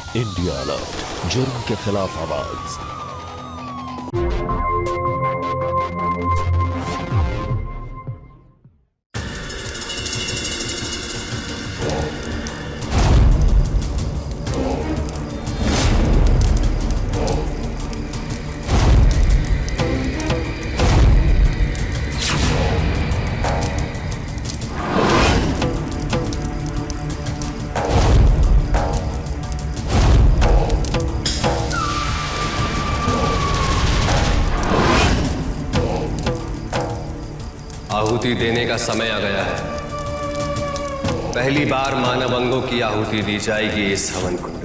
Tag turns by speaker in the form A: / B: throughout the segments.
A: India alert, जुर्म के खिलाफ आवाज।
B: आहुति देने का समय आ गया है। पहली बार मानव अंगों की आहुति दी जाएगी इस हवन कुंड में।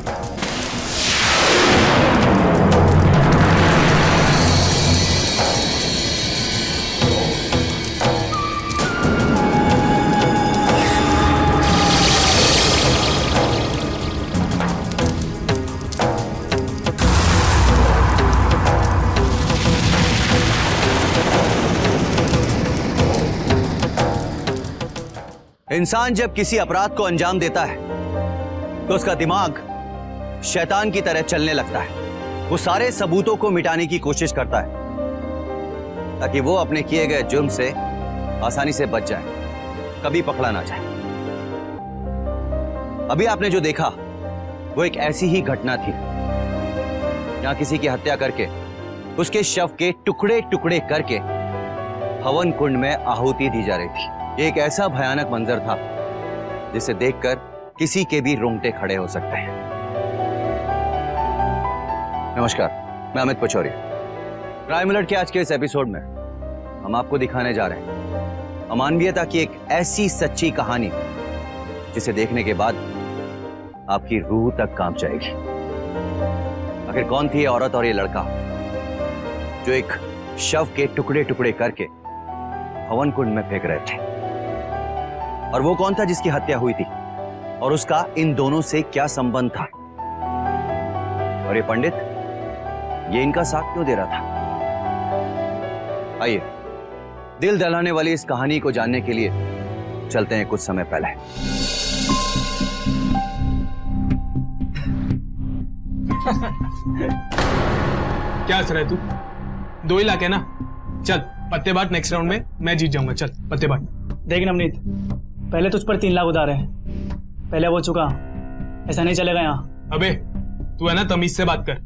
C: इंसान जब किसी अपराध को अंजाम देता है तो उसका दिमाग शैतान की तरह चलने लगता है। वो सारे सबूतों को मिटाने की कोशिश करता है ताकि वो अपने किए गए जुर्म से आसानी से बच जाए, कभी पकड़ा ना जाए। अभी आपने जो देखा वो एक ऐसी ही घटना थी जहां किसी की हत्या करके उसके शव के टुकड़े टुकड़े करके हवन कुंड में आहुति दी जा रही थी। ये एक ऐसा भयानक मंजर था जिसे देखकर किसी के भी रोंगटे खड़े हो सकते हैं। नमस्कार, मैं अमित पचौरी। क्राइम अलर्ट के आज के इस एपिसोड में हम आपको दिखाने जा रहे हैं अमानवीयता की एक ऐसी सच्ची कहानी जिसे देखने के बाद आपकी रूह तक कांप जाएगी। आखिर कौन थी ये औरत और ये लड़का जो एक शव के टुकड़े टुकड़े करके हवन कुंड में फेंक रहे थे? और वो कौन था जिसकी हत्या हुई थी और उसका इन दोनों से क्या संबंध था? और ये पंडित, ये इनका साथ क्यों दे रहा था? आइए दिल दहलाने वाली इस कहानी को जानने के लिए चलते हैं कुछ समय पहले।
D: क्या हंस रहा है तू? 2 ही लाख है ना? चल पत्ते बांट, नेक्स्ट राउंड में मैं जीत जाऊंगा। चल पत्ते बांट।
E: देख नवनीत, पहले तुझ पर 3 लाख उधार है, पहले वो चुका, ऐसा नहीं चलेगा यहाँ।
D: अबे तू है ना, तमीज से बात कर।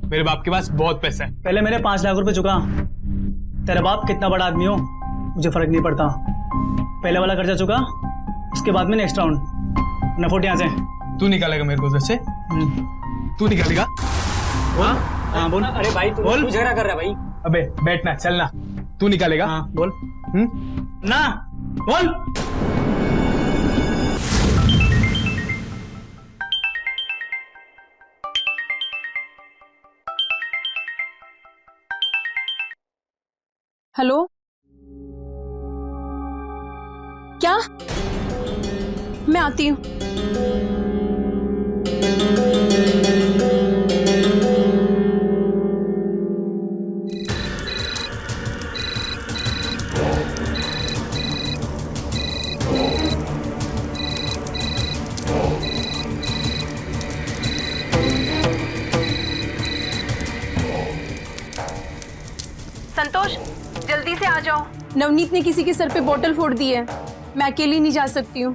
D: मेरे बाप के पास बहुत पैसा है।
E: पहले मैंने 5 लाख रुपए चुका। तेरा बाप कितना बड़ा आदमी हो मुझे फर्क नहीं पड़ता। पहले वाला कर्जा चुका, उसके बाद में नेक्स्ट राउंड। न फुट यहाँ से।
D: तू निकालेगा मेरे को उधर से? तू निकालेगा?
E: हाँ बोल। अरे भाई तू झगड़ा कर रहा है भाई।
D: अबे बैठना, चलना। तू निकालेगा?
E: हाँ बोल। ना बोल।
F: हेलो, क्या? मैं आती हूँ। संतोष, जल्दी से आ जाओ। नवनीत ने किसी के सर पे बोतल फोड़ दी है, मैं अकेली नहीं जा सकती हूँ।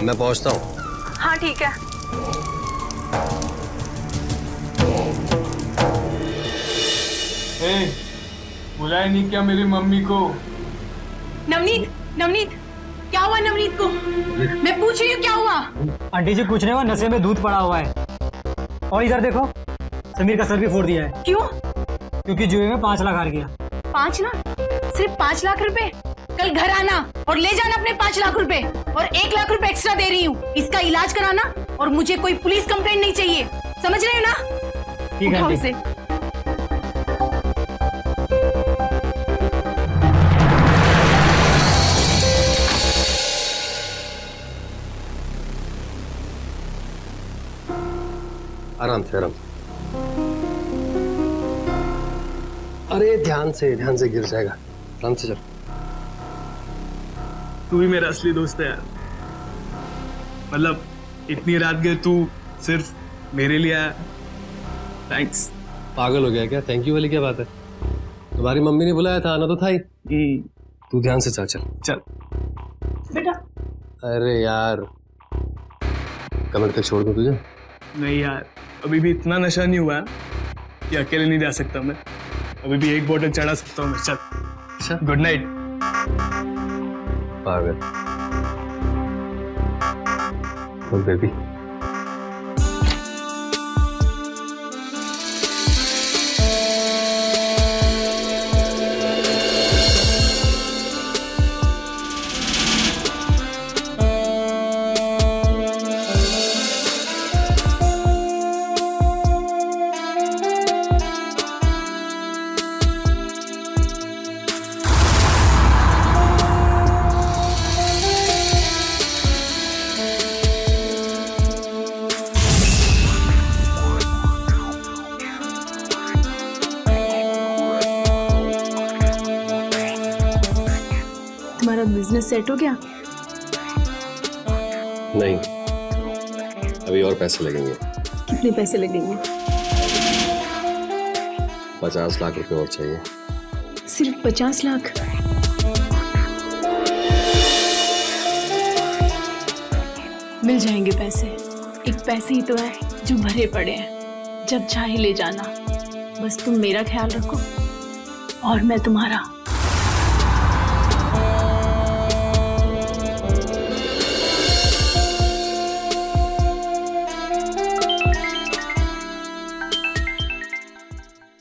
B: मैं पहुंचता हूँ।
F: हाँ ठीक है।
D: बुलाया नहीं क्या मेरी मम्मी को?
F: नवनीत, नवनीत, क्या हुआ नवनीत को? मैं पूछ रही हूँ क्या हुआ?
E: आंटी जी कुछ नहीं हुआ, नशे में दूध पड़ा हुआ है। और इधर देखो, समीर का सर भी फोड़ दिया है।
F: क्यों?
E: क्योंकि जुए में 5 लाख हार गया।
F: 5 लाख? सिर्फ 5 लाख रुपए? कल घर आना और ले जाना अपने 5 लाख रुपए, और 1 लाख रुपए एक्स्ट्रा दे रही हूँ। इसका इलाज कराना, और मुझे कोई पुलिस कंप्लेंट नहीं चाहिए, समझ रहे हो ना?
E: ठीक है आंटी।
F: से
B: आराम से, आराम से। अरे ध्यान से गिर जाएगा। आराम से चल।
D: तू ही मेरा असली दोस्त है यार। मतलब इतनी रात गए तू सिर्फ मेरे लिए आया। थैंक्स।
B: पागल हो गया क्या? थैंक यू वाली क्या बात है? तुम्हारी मम्मी ने बुलाया था, आना तो था ही। तू ध्यान से चल।
D: चल
E: बेटा
B: अरे यार, कमर तक छोड़ दूं तुझे?
D: नहीं यार, अभी भी इतना नशा नहीं हुआ है कि अकेले नहीं जा सकता मैं। अभी भी एक बोतल चढ़ा सकता हूँ मैं। चल, गुड नाइट।
B: पागल। तो बेबी
F: तुम्हारा बिजनेस सेट हो गया?
B: नहीं, अभी और पैसे लगेंगे।
F: कितने पैसे लगेंगे?
B: 50 लाख रुपए और चाहिए।
F: सिर्फ 50 लाख? मिल जाएंगे पैसे। एक पैसे ही तो है जो भरे पड़े हैं, जब चाहे ले जाना। बस तुम मेरा ख्याल रखो और मैं तुम्हारा।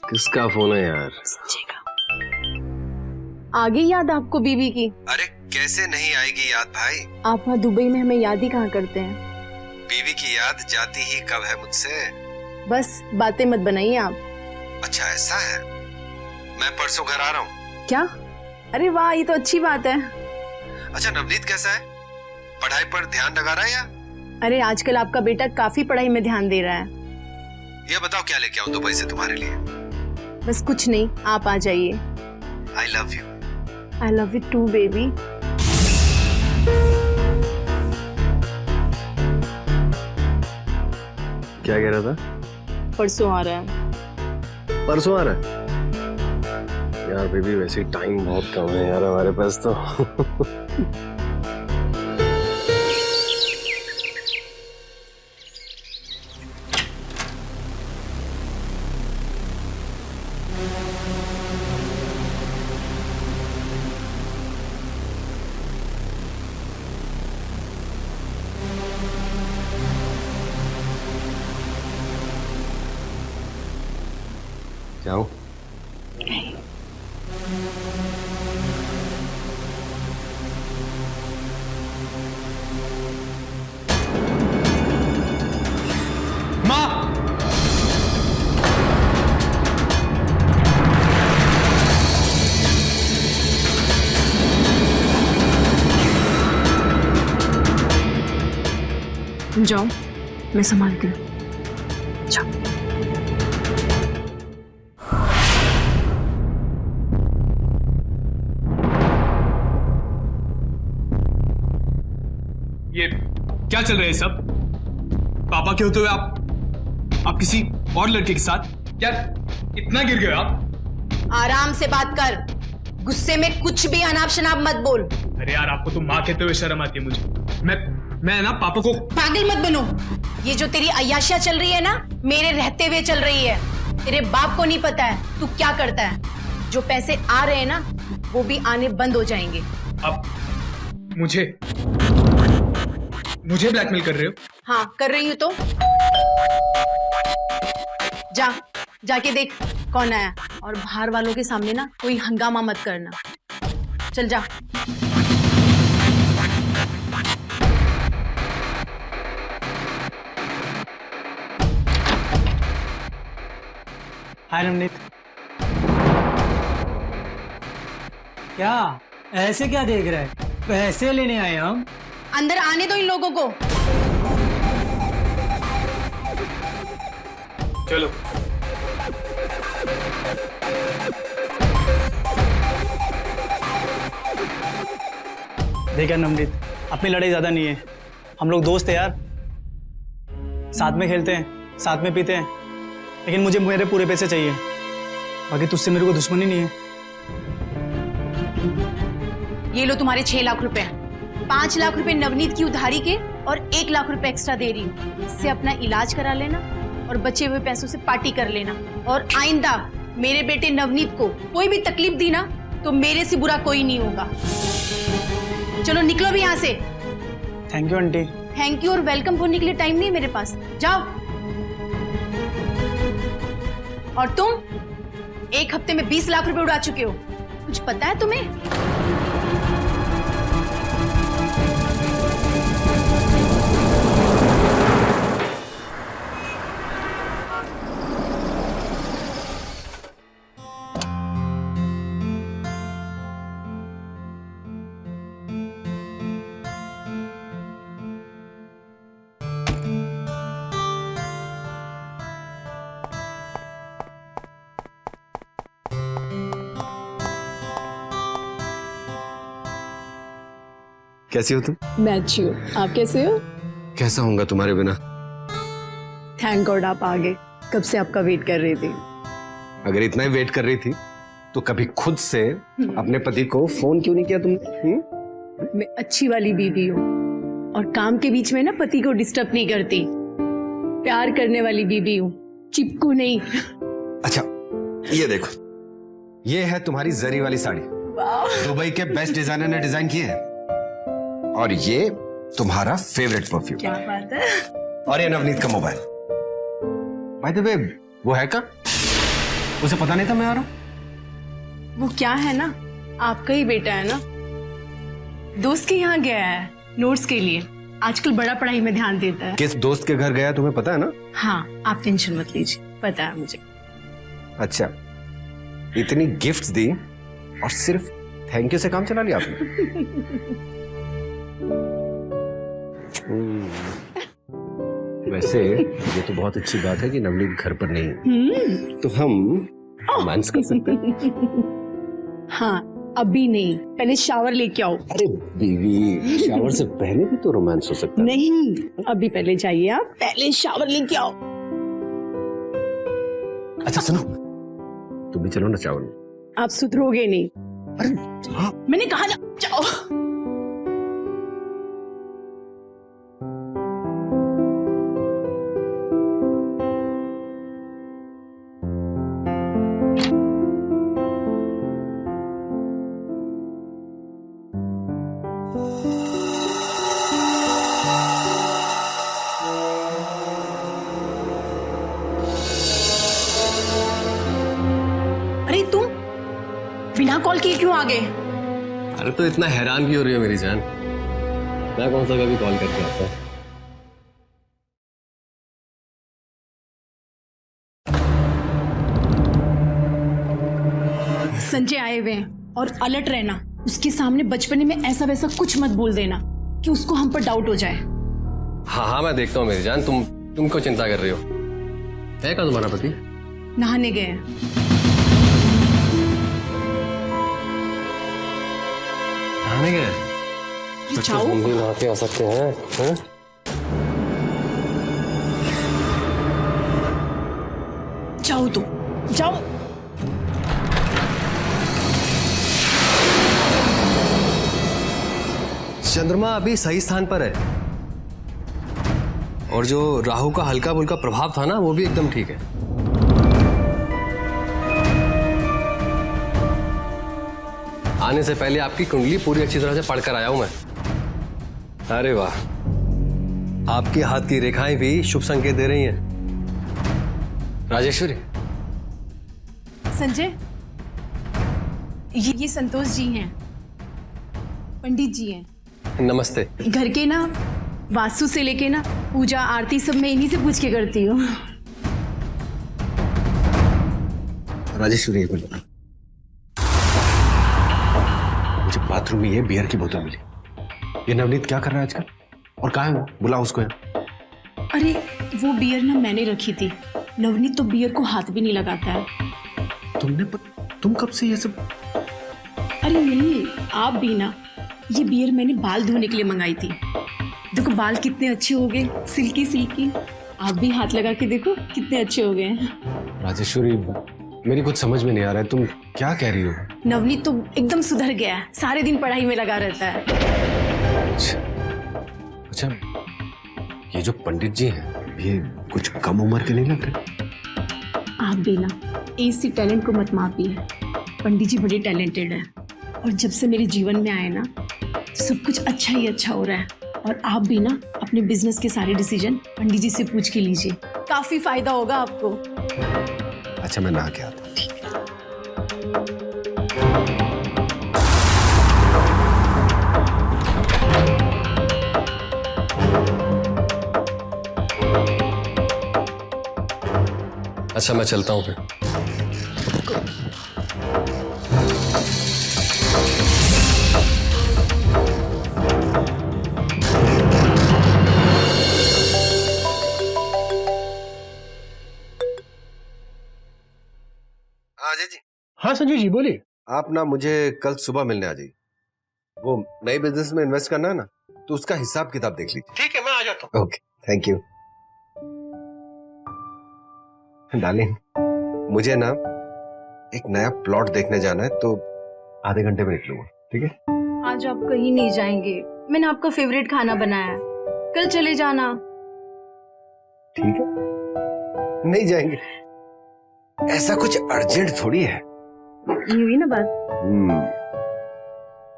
B: किसका फोन है यार?
F: आ गई याद आपको बीवी की?
B: अरे कैसे नहीं आएगी याद भाई?
F: आप वहाँ दुबई में हमें याद ही कहाँ करते हैं।
B: बीवी की याद जाती ही कब है मुझसे?
F: बस बातें मत बनाइए आप।
B: अच्छा ऐसा है, मैं परसों घर आ रहा हूँ।
F: क्या? अरे वाह, ये तो अच्छी बात है।
B: अच्छा नवनीत कैसा है? पढ़ाई पर ध्यान लगा रहा है या?
F: अरे आजकल आपका बेटा काफी पढ़ाई में ध्यान दे रहा है।
B: ये बताओ क्या लेके आऊँ दुबई से तुम्हारे लिए?
F: बस कुछ नहीं, आप आ जाइए।
B: I love you.
F: I love you too baby.
B: क्या कह रहा था?
F: परसों आ रहा है।
B: परसों आ रहा है? यार बेबी वैसे ही टाइम बहुत कम है यार हमारे पास तो। जाऊं?
D: माँ!
F: जाओ, मैं संभालती हूँ। जाओ।
D: ये क्या चल रहा है सब? पापा के होते हुए आप किसी और लड़के के साथ? क्या इतना गिर गए आप?
F: आराम से बात कर, गुस्से में कुछ भी अनाप शनाप मत बोल।
D: अरे यार, आपको तो माँ कहते हुए शर्म आती है मुझे। मैं ना पापा को।
F: पागल मत बनो। ये जो तेरी अय्याशियां चल रही है ना, मेरे रहते हुए चल रही है। तेरे बाप को नहीं पता है तू क्या करता है। जो पैसे आ रहे हैं ना, वो भी आने बंद हो जाएंगे।
D: अब मुझे ब्लैकमेल कर रहे हो?
F: हाँ कर रही हूँ। तो जाके देख कौन आया। और बाहर वालों के सामने ना कोई हंगामा मत करना। चल जा।
E: हाय नवनीत। क्या ऐसे क्या देख रहा है? पैसे लेने आए हम।
F: अंदर आने दो इन लोगों को।
D: चलो।
E: देखा नवनीत, अपनी लड़ाई ज्यादा नहीं है। हम लोग दोस्त हैं यार, साथ में खेलते हैं। साथ में पीते हैं, लेकिन मुझे मेरे पूरे पैसे चाहिए। बाकी तुझसे मेरे को दुश्मनी नहीं है।
F: ये लो तुम्हारे 6 लाख रुपए। 5 लाख रुपए नवनीत की उधारी के और 1 लाख रुपए एक्स्ट्रा दे रही हूँ। इससे अपना इलाज करा लेना और बचे हुए पैसों से पार्टी कर लेना। और आइंदा मेरे बेटे नवनीत को कोई भी तकलीफ दी ना तो मेरे से बुरा कोई नहीं होगा। चलो निकलो भी यहाँ से।
E: Thank you aunty.
F: Thank you और वेलकम बोलने के लिए टाइम नहीं है मेरे पास। जाओ। और तुम 1 हफ्ते में 20 लाख रुपए उड़ा चुके हो। कुछ पता है तुम्हें?
B: कैसी हो तुम?
G: मैं अच्छी हूँ, आप कैसे हो?
B: कैसा होऊंगा तुम्हारे बिना?
G: थैंक गॉड आप आ गए। कब से आपका वेट कर रही थी।
B: अगर इतना ही वेट कर रही थी तो कभी खुद से अपने पति को फोन क्यों नहीं किया तुमने?
G: मैं अच्छी वाली बीवी हूँ और काम के बीच में ना पति को डिस्टर्ब नहीं करती। प्यार करने वाली बीवी हूँ, चिपकू नहीं।
B: अच्छा ये देखो, ये है तुम्हारी जरी वाली साड़ी। दुबई के बेस्ट डिजाइनर ने डिजाइन की है। और ये तुम्हारा फेवरेट परफ्यूम।
G: क्या बात है।
B: और ये नवनीत का मोबाइल। बाय द वे वो है का? उसे पता नहीं था मैं आ रहा हूँ।
G: वो क्या है ना, आपका ही बेटा है ना, दोस्त के यहाँ गया है नोट्स के लिए। आजकल बड़ा पढ़ाई में ध्यान देता है।
B: किस दोस्त के घर गया तुम्हें पता है ना?
G: हाँ आप टेंशन मत लीजिए, पता है मुझे।
B: अच्छा, इतनी गिफ्ट्स दी और सिर्फ थैंक यू से काम चला लिया आपने? वैसे ये तो बहुत अच्छी बात है कि नवनीत घर पर नहीं है, तो हम रोमांस कर सकते हैं।
G: हाँ अभी नहीं, पहले शावर लेके आओ।
B: अरे बीवी, शावर से पहले भी तो रोमांस हो सकता है।
G: नहीं अभी पहले चाहिए, आप पहले शावर लेके आओ।
B: अच्छा सुनो, तुम भी चलो ना शावर में।
G: आप सुधरोगे नहीं।
B: अरे हाँ,
G: मैंने कहा ना जाओ।
F: अरे तुम बिना कॉल किए क्यों आ गए?
B: अरे तो इतना हैरान क्यों हो रही हो मेरी जान? मैं कौन सा कभी कॉल करके आता हूँ?
F: संजय आए हुए हैं और अलर्ट रहना। उसके सामने बचपने में ऐसा वैसा कुछ मत बोल देना कि उसको हम पर डाउट हो जाए।
B: हाँ हाँ मैं देखता हूँ मेरी जान। तुम क्यों चिंता कर रही हो? है का तुम्हारा पति?
F: नहाने गए हैं।
B: नहाने गए?
F: जाओ।
B: हम भी नहा के आ सकते हैं, हैं?
F: जाओ तुम, जाओ।
B: चंद्रमा अभी सही स्थान पर है और जो राहु का हल्का फुल्का प्रभाव था ना वो भी एकदम ठीक है। आने से पहले आपकी कुंडली पूरी अच्छी तरह से पढ़कर आया हूं मैं। अरे वाह, आपके हाथ की रेखाएं भी शुभ संकेत दे रही हैं। राजेश्वरी,
F: संजय, ये संतोष जी हैं, पंडित जी हैं।
B: नमस्ते।
F: घर के ना वास्तु से लेके ना पूजा आरती सब मैं इन्हीं से पूछ के करती हूँ।
B: राजेश्वरी एक मिनट, मुझे बाथरूम में ये बियर की बोतल मिली। ये नवनीत क्या कर रहा है आजकल और कहाँ है वो? बुलाओ उसको यहाँ।
F: अरे वो बियर ना मैंने रखी थी। नवनीत तो बियर को हाथ भी नहीं लगाता है।
B: तुम कब से ये सब?
F: अरे नहीं, आप भी ना। ये बियर मैंने बाल धोने के लिए मंगाई थी। देखो बाल कितने अच्छे हो गए, सिल्की सिल्की।
G: आप भी हाथ लगा के देखो कितने अच्छे हो गए हैं।
B: राजेश्वरी, मेरी कुछ समझ में नहीं आ रहा है, तुम क्या कह रही हो?
G: नवनीत तो एकदम सुधर गया है, सारे दिन पढ़ाई में लगा रहता है।
B: अच्छा, ये जो पंडित जी हैं, ये कुछ कम उम्र के नहीं लग रहे?
G: आप भी ना एज से टैलेंट को मत मापिए। पंडित जी बड़े टैलेंटेड है और जब से मेरे जीवन में आए ना तो सब कुछ अच्छा ही अच्छा हो रहा है। और आप भी ना अपने बिजनेस के सारे डिसीजन पंडित जी से पूछ के लीजिए, काफी फायदा होगा आपको।
B: अच्छा, मैं नहा के आता हूँ। अच्छा, मैं चलता हूँ फिर। अजय जी।
H: हाँ संजय जी बोलिए।
B: आप ना मुझे कल सुबह मिलने आ जाइए। वो नए बिजनेस में इन्वेस्ट करना है ना, तो उसका हिसाब किताब देख लीजिए।
H: ठीक है, मैं आ जाता हूँ।
B: Okay, thank you. डार्लिंग, मुझे ना एक नया प्लॉट देखने जाना है, तो आधे घंटे में निकलूंगा, ठीक है?
F: आज आप कहीं नहीं जाएंगे, मैंने आपका फेवरेट खाना बनाया है, कल चले जाना।
B: ठीक है, नहीं जाएंगे। ऐसा कुछ अर्जेंट थोड़ी है।
F: ये हुई ना बात।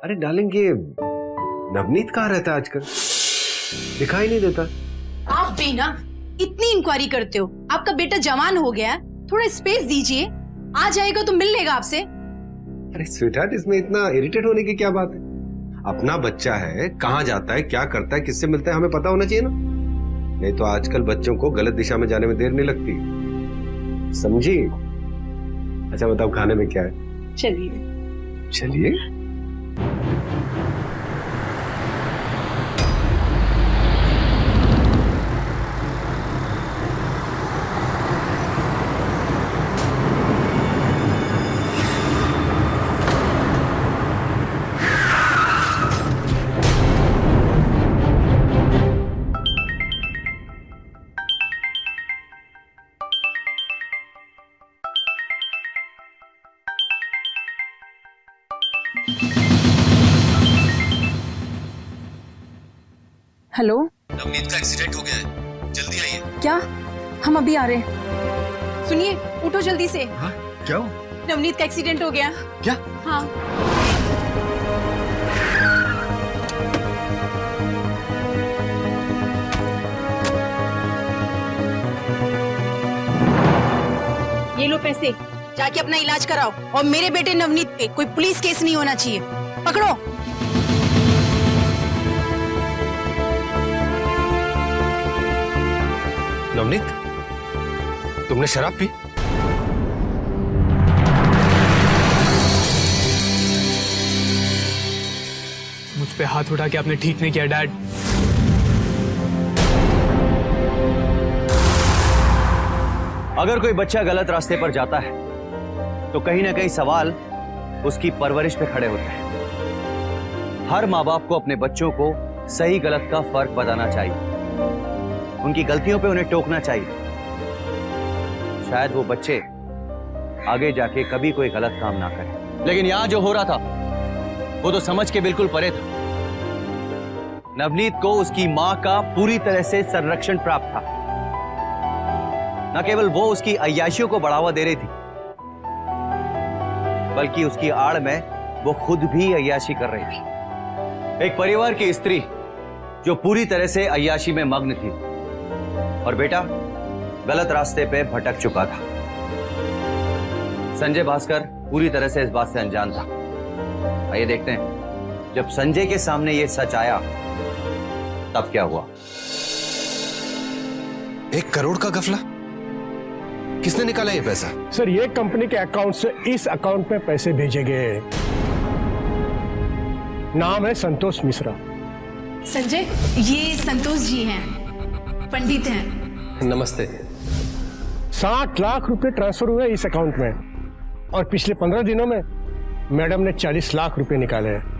B: अरे डार्लिंग, ये नवनीत कहाँ रहता है आजकल? दिखाई नहीं देता।
F: आप भी ना इतनी इंक्वायरी करते हो, आपका बेटा जवान हो गया, थोड़ा स्पेस दीजिए, आ जाएगा तो मिल लेगा आपसे।
B: अरे स्वीटहार्ट, इसमें इतना इरिटेट होने की क्या बात है? अपना बच्चा है, कहाँ जाता है, क्या करता है, किससे मिलता है, हमें पता होना चाहिए ना। नहीं तो आजकल बच्चों को गलत दिशा में जाने में देर नहीं लगती, समझी? अच्छा बताओ, खाने में क्या है?
F: चलिए
B: चलिए।
F: हेलो,
B: नवनीत का एक्सीडेंट हो गया है, जल्दी आइए।
F: क्या? हम अभी आ रहे हैं। सुनिए, उठो जल्दी से।
B: हाँ, क्या हो?
F: नवनीत का एक्सीडेंट हो गया।
B: क्या?
F: हाँ। ये लो पैसे, जाके अपना इलाज कराओ और मेरे बेटे नवनीत पे कोई पुलिस केस नहीं होना चाहिए। पकड़ो।
B: नवनीत, तुमने शराब पी?
D: मुझ पे हाथ उठा के आपने ठीक नहीं किया डैड।
C: अगर कोई बच्चा गलत रास्ते पर जाता है तो कहीं ना कहीं सवाल उसकी परवरिश पे खड़े होते हैं। हर माँ बाप को अपने बच्चों को सही गलत का फर्क बताना चाहिए, उनकी गलतियों पे उन्हें टोकना चाहिए। शायद वो बच्चे आगे जाके कभी कोई गलत काम ना करें। लेकिन यहां जो हो रहा था वो तो समझ के बिल्कुल परे था। नवनीत को उसकी मां का पूरी तरह से संरक्षण प्राप्त था। न केवल वो उसकी अय्याशियों को बढ़ावा दे रही थी, बल्कि उसकी आड़ में वो खुद भी अय्याशी कर रही थी। एक परिवार की स्त्री जो पूरी तरह से अय्याशी में मग्न थी और बेटा गलत रास्ते पे भटक चुका था। संजय भास्कर पूरी तरह से इस बात से अनजान था। आइए देखते हैं जब संजय के सामने ये सच आया तब क्या हुआ।
B: 1 करोड़ का गफला? किसने निकाला ये पैसा?
H: सर, ये कंपनी के अकाउंट से इस अकाउंट में पैसे भेजे गए। नाम है संतोष मिश्रा।
F: संजय, ये संतोष जी हैं, पंडित हैं।
B: नमस्ते।
H: 60 लाख रुपए ट्रांसफर हुए इस अकाउंट में और पिछले 15 दिनों में मैडम ने 40 लाख रुपए निकाले हैं।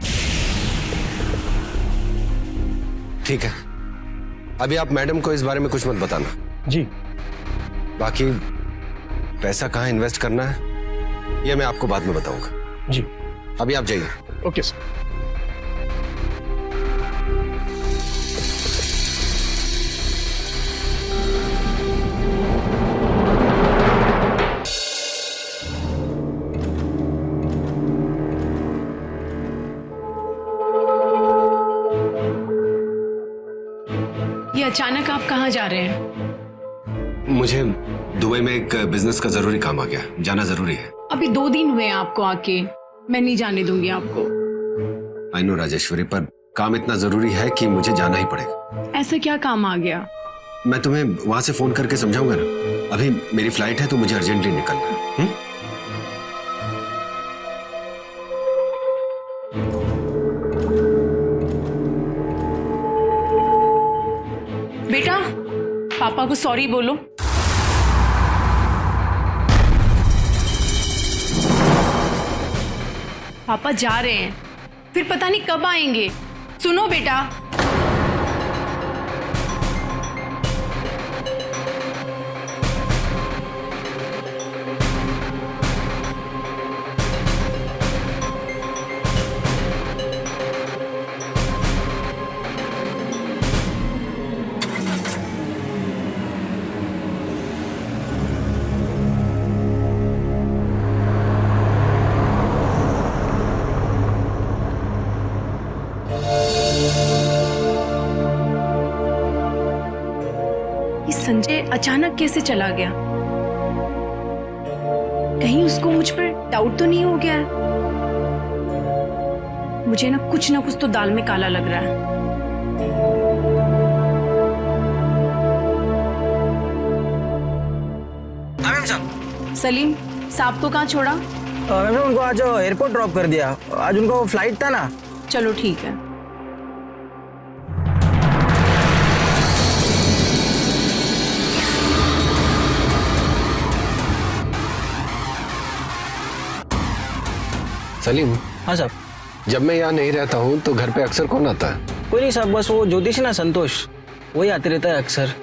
B: ठीक है, अभी आप मैडम को इस बारे में कुछ मत बताना,
H: जी।
B: बाकी पैसा कहाँ इन्वेस्ट करना है ये मैं आपको बाद में बताऊंगा।
H: जी।
B: अभी आप जाइए।
H: Okay sir.
G: ये अचानक आप कहाँ जा रहे हैं?
B: मुझे दुबई में एक बिजनेस का जरूरी काम आ गया, जाना जरूरी है।
G: अभी 2 दिन हुए हैं आपको आके, मैं नहीं जाने दूंगी आपको।
B: आई नो राजेश्वरी, पर काम इतना जरूरी है कि मुझे जाना ही पड़ेगा।
G: ऐसा क्या काम आ गया?
B: मैं तुम्हें वहां से फोन करके समझाऊंगा ना। अभी मेरी फ्लाइट है तो मुझे अर्जेंटली निकलना है।
G: बेटा, पापा को सॉरी बोलो। पापा जा रहे हैं, फिर पता नहीं कब आएंगे। सुनो बेटा। ये संजय अचानक कैसे चला गया? कहीं उसको मुझ पर डाउट तो नहीं हो गया है? मुझे ना कुछ तो दाल में काला लग रहा है।
I: मैम साहब।
G: सलीम, साहब को कहाँ छोड़ा?
I: मैम उनको आज एयरपोर्ट ड्रॉप कर दिया, आज उनको फ्लाइट था ना।
G: चलो ठीक है।
B: सलीम।
I: हाँ साहब।
B: जब मैं यहाँ नहीं रहता हूँ तो घर पे अक्सर कौन आता है?
I: कोई नहीं साहब, बस वो ज्योतिष है ना संतोष, वही आते रहता है अक्सर।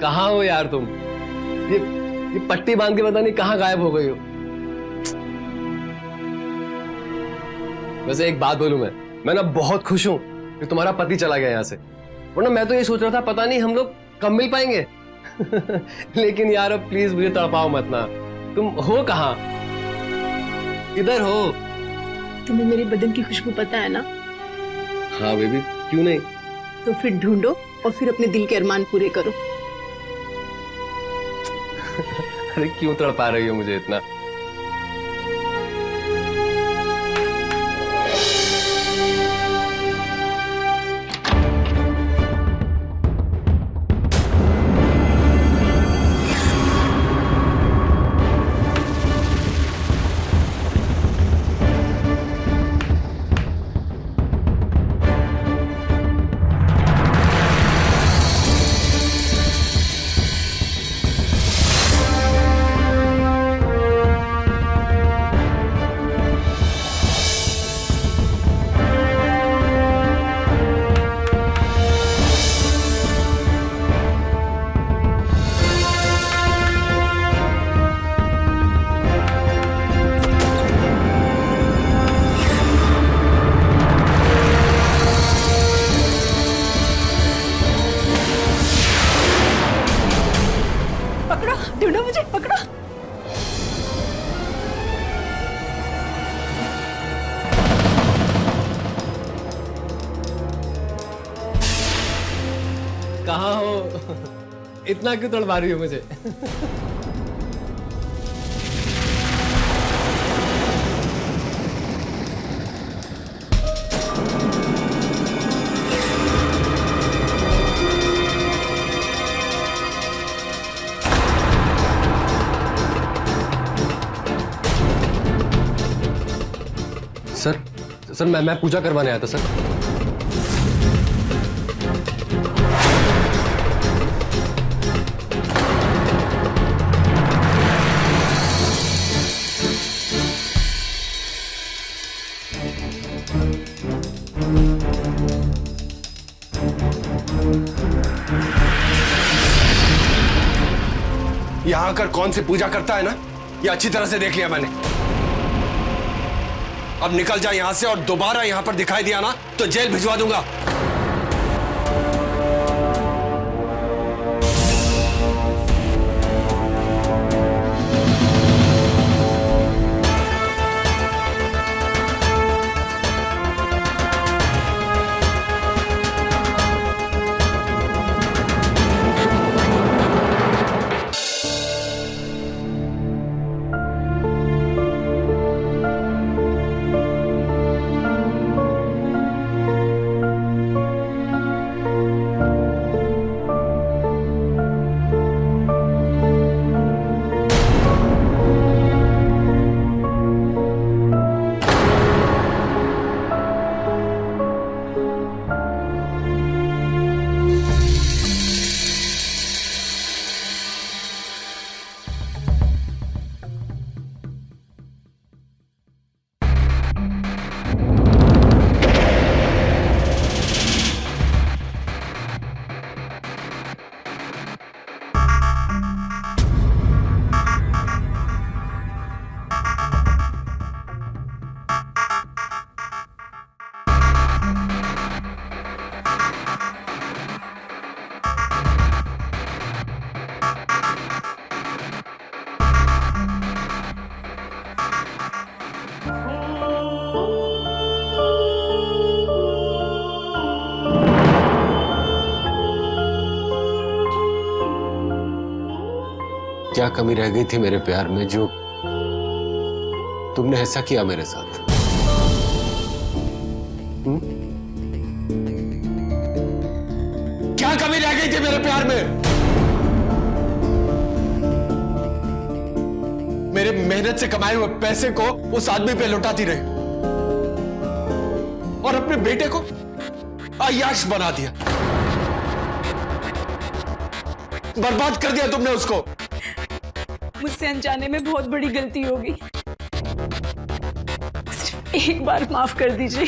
B: कहाँ हो यार तुम? ये पट्टी बांध के पता नहीं कहाँ गायब हो गई हो। वैसे एक बात बोलूं, मैं ना बहुत खुश हूं कि तुम्हारा पति चला गया यहाँ से, वरना मैं तो ये सोच रहा था पता नहीं हम लोग कब मिल पाएंगे। लेकिन यार अब प्लीज मुझे तड़पाओ मत ना। तुम हो कहाँ? किधर हो?
G: तुम्हें मेरे बदन की खुशबू पता है ना?
B: हाँ बेबी, क्यों नहीं।
G: तो फिर ढूंढो और फिर अपने दिल के अरमान पूरे करो।
B: अरे क्यों तड़पा रही हो मुझे इतना?
G: ढूंढो मुझे, पकड़ो।
B: कहाँ हो? इतना क्यों तड़पा रही हो मुझे? सर सर मैं पूजा करवाने आया था सर।
J: यहां आकर कौन सी पूजा करता है ना, ये अच्छी तरह से देख लिया मैंने। अब निकल जा यहां से और दोबारा यहां पर दिखाई दिया ना तो जेल भिजवा दूंगा।
B: क्या कमी रह गई थी मेरे प्यार में जो तुमने ऐसा किया मेरे साथ?
J: क्या कमी रह गई थी मेरे प्यार में? मेरे मेहनत से कमाए हुए पैसे को उस आदमी पे लुटाती रही और अपने बेटे को अय्याश बना दिया, बर्बाद कर दिया तुमने उसको।
G: मुझसे अनजाने में बहुत बड़ी गलती होगी, सिर्फ एक बार माफ कर दीजिए।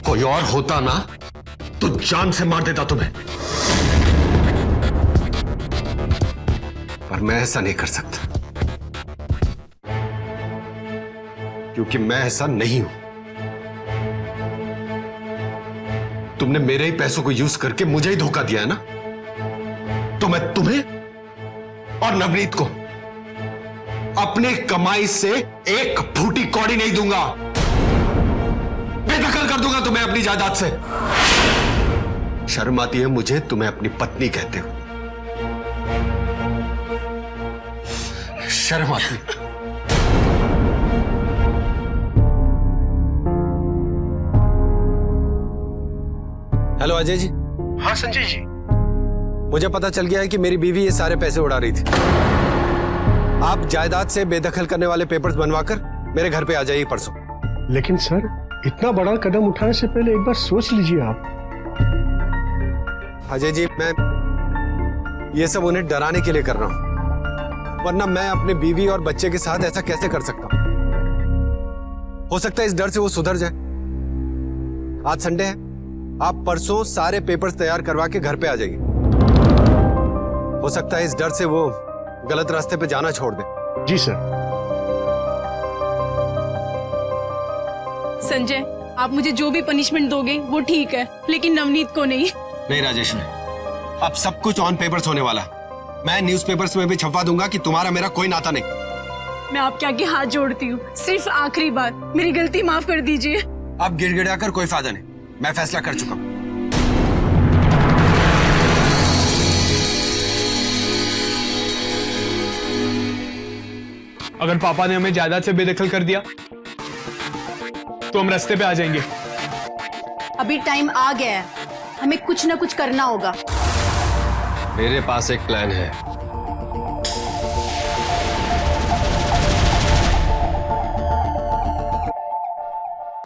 J: कोई और होता ना तो जान से मार देता तुम्हें,
B: पर मैं ऐसा नहीं कर सकता क्योंकि मैं ऐसा नहीं हूं। तुमने मेरे ही पैसों को यूज करके मुझे ही धोखा दिया है ना, तो मैं तुम्हें और नवनीत को अपने कमाई से एक फूटी कौड़ी नहीं दूंगा। बेदखल कर दूंगा तुम्हें अपनी जायदाद से। शर्म आती है मुझे तुम्हें अपनी पत्नी कहते हो, शर्म आती है। हेलो अजय जी।
H: हाँ संजय जी।
B: मुझे पता चल गया है कि मेरी बीवी ये सारे पैसे उड़ा रही थी। आप जायदाद से बेदखल करने वाले पेपर्स बनवाकर मेरे घर पे आ जाइए परसों।
H: लेकिन सर, इतना बड़ा कदम उठाने से पहले एक बार सोच लीजिए आप।
B: अजय जी, मैं ये सब उन्हें डराने के लिए कर रहा हूं, वरना मैं अपने बीवी और बच्चे के साथ ऐसा कैसे कर सकता हूं? हो सकता है इस डर से वो सुधर जाए। आज संडे है, आप परसों सारे पेपर्स तैयार करवा के घर पे आ जाइए। हो सकता है इस डर से वो गलत रास्ते पे जाना छोड़ दे।
H: जी सर।
G: संजय, आप मुझे जो भी पनिशमेंट दोगे वो ठीक है, लेकिन नवनीत को नहीं।
B: नहीं राजेश, नहीं। अब सब कुछ ऑन पेपर्स होने वाला है। मैं न्यूज़पेपर्स में भी छपवा दूंगा कि तुम्हारा मेरा कोई नाता नहीं।
G: मैं आपके आगे हाथ जोड़ती हूँ, सिर्फ आखिरी बार मेरी गलती माफ कर दीजिए।
B: अब गिड़गिड़ा कर कोई फायदा नहीं, मैं फैसला कर चुका हूं।
D: अगर पापा ने हमें जायदाद से बेदखल कर दिया तो हम रास्ते पे आ जाएंगे।
F: अभी टाइम आ गया है, हमें कुछ ना कुछ करना होगा।
B: मेरे पास एक प्लान है।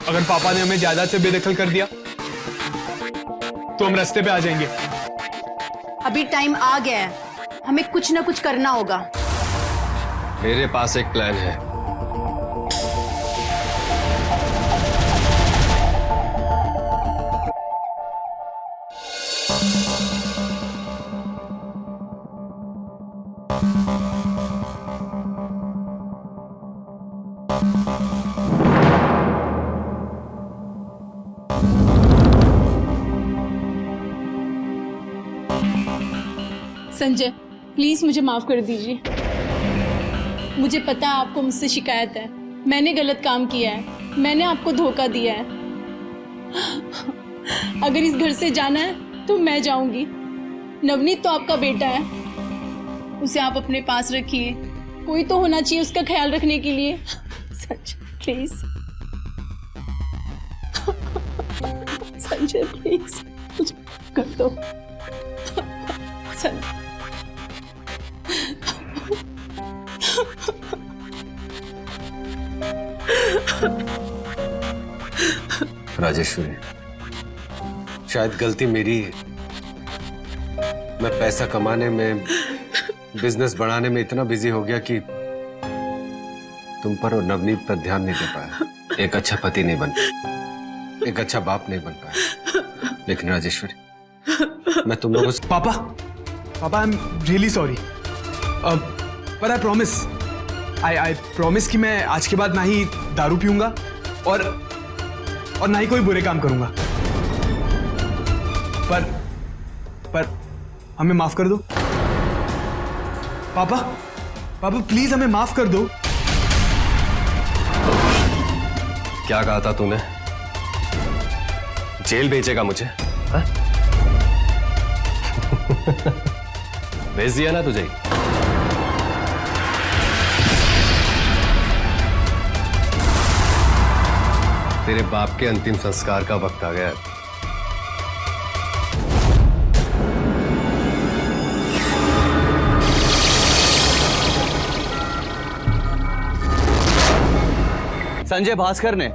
D: अगर पापा ने हमें जायदाद से बेदखल कर दिया तो हम रास्ते पे आ जाएंगे।
F: अभी टाइम आ गया है, हमें कुछ ना कुछ करना होगा।
B: मेरे पास एक प्लान है।
G: संजय प्लीज मुझे माफ कर दीजिए। मुझे पता है आपको मुझसे शिकायत है, मैंने गलत काम किया है, मैंने आपको धोखा दिया है। अगर इस घर से जाना है तो मैं जाऊंगी। नवनीत तो आपका बेटा है, उसे आप अपने पास रखिए। कोई तो होना चाहिए उसका ख्याल रखने के लिए। संजय प्लीज, संजय प्लीज मुझे कर दो। संजय
B: राजेश्वरी, शायद गलती मेरी है। मैं पैसा कमाने में, बिजनेस बढ़ाने में इतना बिजी हो गया कि तुम पर और नवनीत पर ध्यान नहीं दे पाया। एक अच्छा पति नहीं बन पाया, एक अच्छा बाप नहीं बन पाया। लेकिन राजेश्वरी, मैं तुम लोगों से
D: पापा आई एम रियली सॉरी, पर आई प्रॉमिस कि मैं आज के बाद ना ही दारू पीऊंगा और ना ही कोई बुरे काम करूंगा। पर हमें माफ कर दो पापा प्लीज हमें माफ कर दो।
B: क्या कहा था तूने? जेल भेजेगा मुझे? हा? भेज दिया ना तुझे। तेरे बाप के अंतिम संस्कार का वक्त आ गया है।
C: संजय भास्कर ने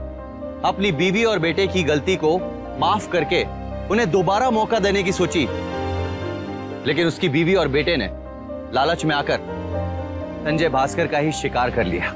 C: अपनी बीवी और बेटे की गलती को माफ करके उन्हें दोबारा मौका देने की सोची, लेकिन उसकी बीवी और बेटे ने लालच में आकर संजय भास्कर का ही शिकार कर लिया।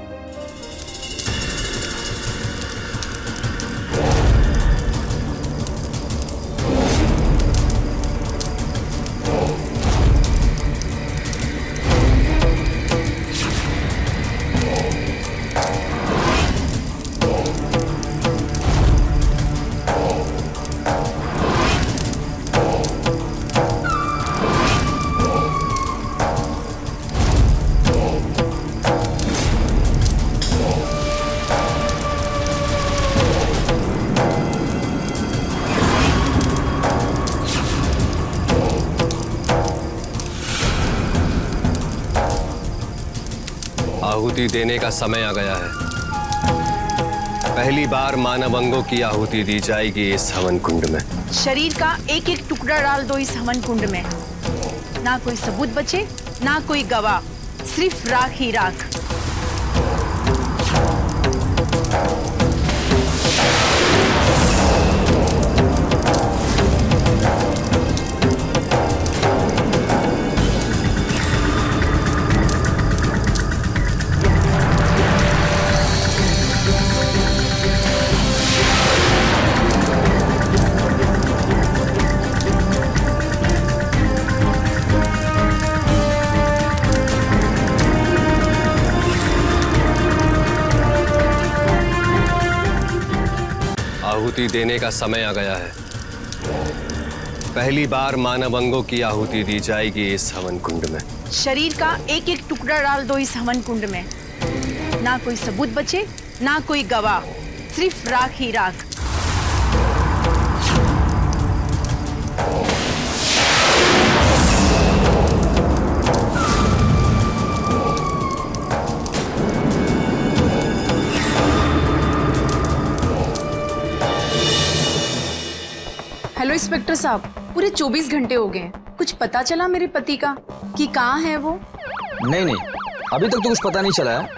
B: आहुति देने का समय आ गया है। पहली बार मानव अंगों की आहुति दी जाएगी इस हवन कुंड में।
F: शरीर का एक एक टुकड़ा डाल दो इस हवन कुंड में। ना कोई सबूत बचे, ना कोई गवाह, सिर्फ राख ही राख।
B: आहुति देने का समय आ गया है। पहली बार मानव अंगों की आहुति दी जाएगी इस हवन कुंड में।
F: शरीर का एक एक टुकड़ा डाल दो इस हवन कुंड में। ना कोई सबूत बचे, ना कोई गवाह, सिर्फ राख ही राख।
K: हेलो इंस्पेक्टर साहब, पूरे 24 घंटे हो गए, कुछ पता चला मेरे पति का कि कहाँ है वो?
I: नहीं, अभी तक तो कुछ पता नहीं चला है,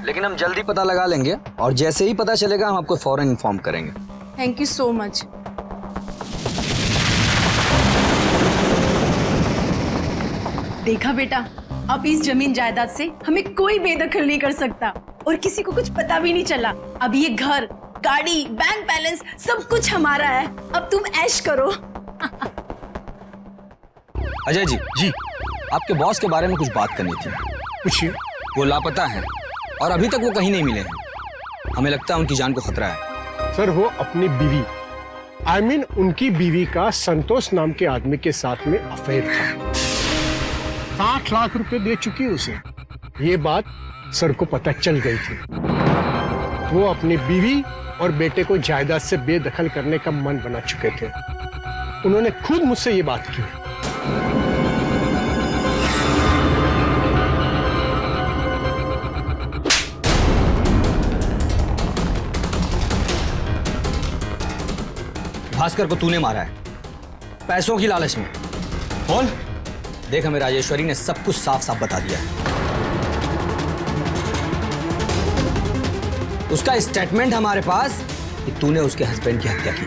I: लेकिन हम जल्दी पता लगा लेंगे और जैसे ही पता चलेगा हम आपको फौरन इन्फॉर्म करेंगे।
K: Thank you so much.
F: देखा बेटा, अब इस जमीन जायदाद से हमें कोई बेदखल नहीं कर सकता और किसी को कुछ पता भी नहीं चला। अब ये घर, गाड़ी, बैंक बैलेंस सब कुछ हमारा है। अब तुम ऐश करो।
I: अजय जी, आपके बॉस के बारे में कुछ बात करनी थी।
H: पूछिए।
I: वो लापता है और अभी तक वो कहीं नहीं मिले हैं। हमें लगता है उनकी जान को खतरा है।
H: सर, वो अपनी बीवी उनकी बीवी का संतोष नाम के आदमी के साथ में अफेयर था। 60 लाख रुपए दे चुकी उसे। ये बात सर को पता चल गई थी। वो अपनी बीवी और बेटे को जायदाद से बेदखल करने का मन बना चुके थे। उन्होंने खुद मुझसे ये बात की।
I: भास्कर को तूने मारा है पैसों की लालच में। बोल। देख, हमें राजेश्वरी ने सब कुछ साफ साफ बता दिया है। उसका स्टेटमेंट हमारे पास कि तूने उसके हस्बैंड की हत्या की।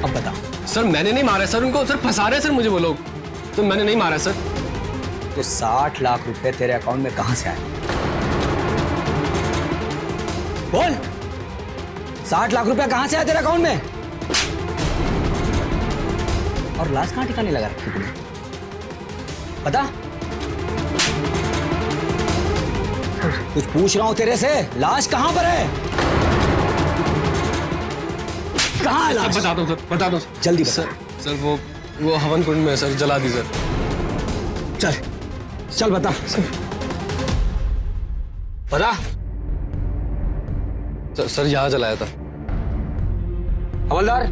I: अब बता।
B: सर मैंने नहीं मारा सर, उनको सर फंसा रहे सर मुझे वो लोग। तो मैंने नहीं मारा सर।
I: तो 60 लाख रुपए तेरे अकाउंट में कहां से आए? बोल। 60 लाख रुपया कहां से आया तेरे अकाउंट में? और लाश कहां ठिकाने लगा रखी तूने? पता? कुछ पूछ रहा हूं तेरे से, लाश कहां पर है? कहां है लाश?
B: बता दो सर, बता दो
I: जल्दी बता।
B: सर वो हवन कुंड में है सर, जला दी सर।
I: चल बता। बता।
B: सर यहाँ जलाया था।
I: हवलदार,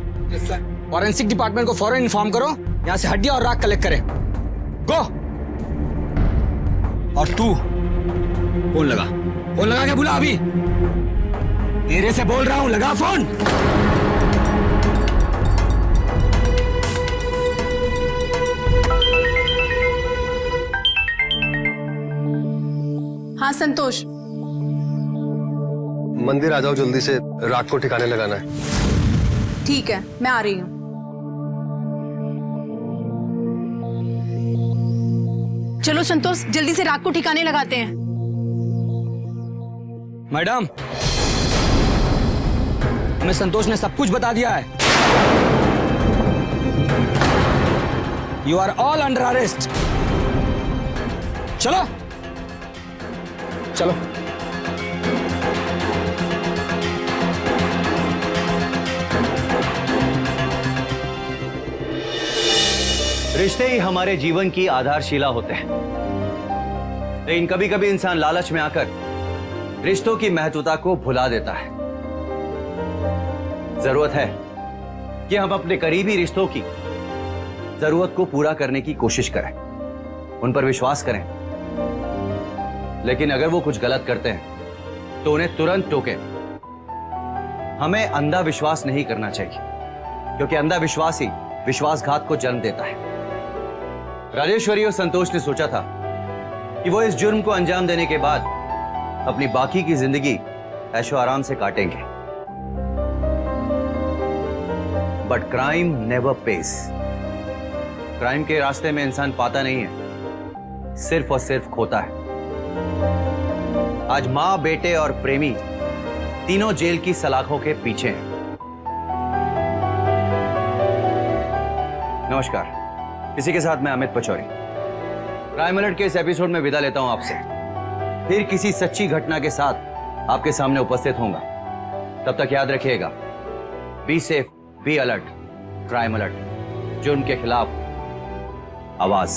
I: फॉरेंसिक डिपार्टमेंट को फौरन इन्फॉर्म करो, यहां से हड्डियां और राख कलेक्ट करें। गो। और तू फोन लगा के बुला अभी। तेरे से बोल रहा हूं, लगा फोन।
K: हाँ संतोष।
B: मंदिर आ जाओ जल्दी से, रात को ठिकाने लगाना है।
K: ठीक है, मैं आ रही हूँ।
F: चलो संतोष, जल्दी से रात को ठिकाने लगाते हैं।
I: मैडम, हमें संतोष ने सब कुछ बता दिया है। You are all under arrest. चलो चलो।
C: रिश्ते ही हमारे जीवन की आधारशिला होते हैं, लेकिन कभी कभी इंसान लालच में आकर रिश्तों की महत्वता को भुला देता है। जरूरत है कि हम अपने करीबी रिश्तों की जरूरत को पूरा करने की कोशिश करें, उन पर विश्वास करें, लेकिन अगर वो कुछ गलत करते हैं तो उन्हें तुरंत टोकें। हमें अंधा विश्वास नहीं करना चाहिए, क्योंकि अंधा विश्वास ही विश्वासघात को जन्म देता है। राजेश्वरी और संतोष ने सोचा था कि वो इस जुर्म को अंजाम देने के बाद अपनी बाकी की जिंदगी ऐशो आराम से काटेंगे, but crime never pays. Crime के रास्ते में इंसान पाता नहीं है, सिर्फ और सिर्फ खोता है। आज मां, बेटे और प्रेमी तीनों जेल की सलाखों के पीछे हैं। नमस्कार, इसी के साथ मैं अमित पचौरी क्राइम अलर्ट के इस एपिसोड में विदा लेता हूं आपसे। फिर किसी सच्ची घटना के साथ आपके सामने उपस्थित होऊंगा। तब तक याद रखिएगा, be safe, be alert. Crime alert, जुर्म के खिलाफ आवाज।